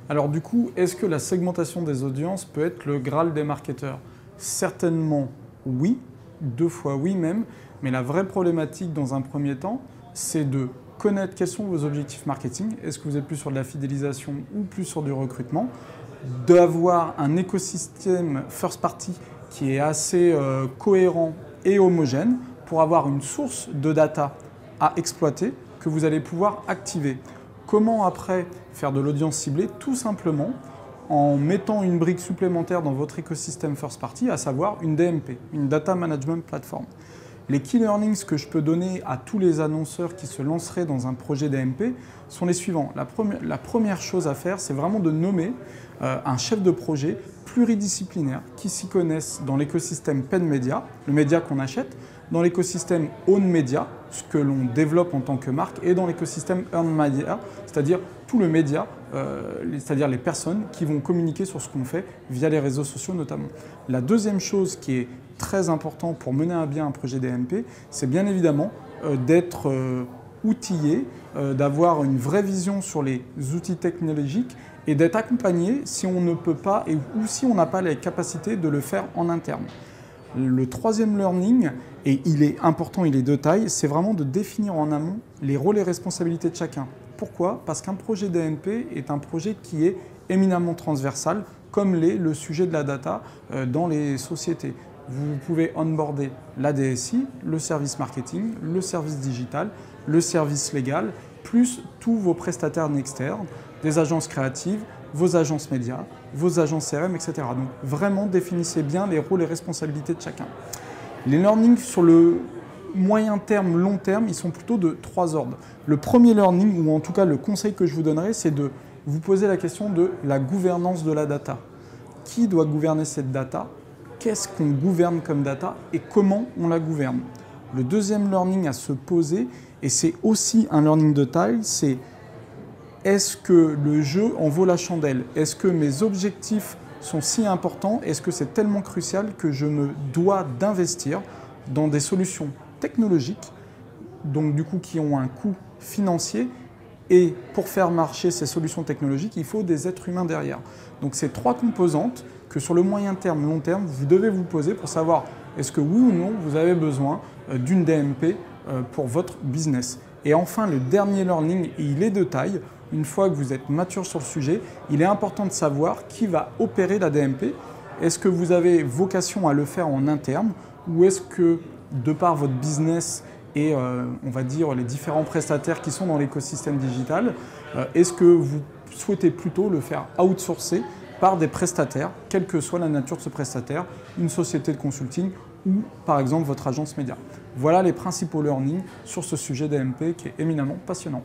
Alors du coup, est-ce que la segmentation des audiences peut être le Graal des marketeurs? Certainement oui, 2 fois oui même, mais la vraie problématique dans un premier temps, c'est de connaître quels sont vos objectifs marketing. Est-ce que vous êtes plus sur de la fidélisation ou plus sur du recrutement? D'avoir un écosystème first party qui est assez cohérent et homogène pour avoir une source de data à exploiter que vous allez pouvoir activer. Comment après faire de l'audience ciblée? Tout simplement en mettant une brique supplémentaire dans votre écosystème first party, à savoir une DMP, une Data Management Platform. Les key learnings que je peux donner à tous les annonceurs qui se lanceraient dans un projet DMP sont les suivants. La première chose à faire, c'est vraiment de nommer un chef de projet pluridisciplinaire qui s'y connaisse dans l'écosystème Paid Media, le média qu'on achète, dans l'écosystème Own Media, ce que l'on développe en tant que marque, et dans l'écosystème Earn Media, c'est-à-dire tout le média, c'est-à-dire les personnes qui vont communiquer sur ce qu'on fait via les réseaux sociaux notamment. La deuxième chose qui est très importante pour mener à bien un projet DMP, c'est bien évidemment d'être outillé, d'avoir une vraie vision sur les outils technologiques et d'être accompagné si on ne peut pas ou si on n'a pas les capacités de le faire en interne. Le troisième learning, et il est important, il est de taille, c'est vraiment de définir en amont les rôles et responsabilités de chacun. Pourquoi? Parce qu'un projet DMP est un projet qui est éminemment transversal, comme l'est le sujet de la data dans les sociétés. Vous pouvez onboarder la DSI, le service marketing, le service digital, le service légal, plus tous vos prestataires externes, des agences créatives, vos agences médias, vos agences CRM, etc. Donc vraiment définissez bien les rôles et responsabilités de chacun. Les learnings sur le moyen terme, long terme, ils sont plutôt de 3 ordres. Le premier learning, ou en tout cas le conseil que je vous donnerai, c'est de vous poser la question de la gouvernance de la data. Qui doit gouverner cette data? Qu'est-ce qu'on gouverne comme data et comment on la gouverne? Le deuxième learning à se poser, et c'est aussi un learning de taille, c'est est-ce que le jeu en vaut la chandelle? Est-ce que mes objectifs sont si importants? Est-ce que c'est tellement crucial que je me dois d'investir dans des solutions technologiques, donc du coup qui ont un coût financier, et pour faire marcher ces solutions technologiques, il faut des êtres humains derrière. Donc c'est 3 composantes que sur le moyen terme, long terme, vous devez vous poser pour savoir est-ce que oui ou non vous avez besoin d'une DMP pour votre business. Et enfin, le dernier learning, et il est de taille, une fois que vous êtes mature sur le sujet, il est important de savoir qui va opérer la DMP. Est-ce que vous avez vocation à le faire en interne ou est-ce que, de par votre business et on va dire les différents prestataires qui sont dans l'écosystème digital, est-ce que vous souhaitez plutôt le faire outsourcer par des prestataires, quelle que soit la nature de ce prestataire, une société de consulting ou par exemple votre agence média. Voilà les principaux learnings sur ce sujet DMP qui est éminemment passionnant.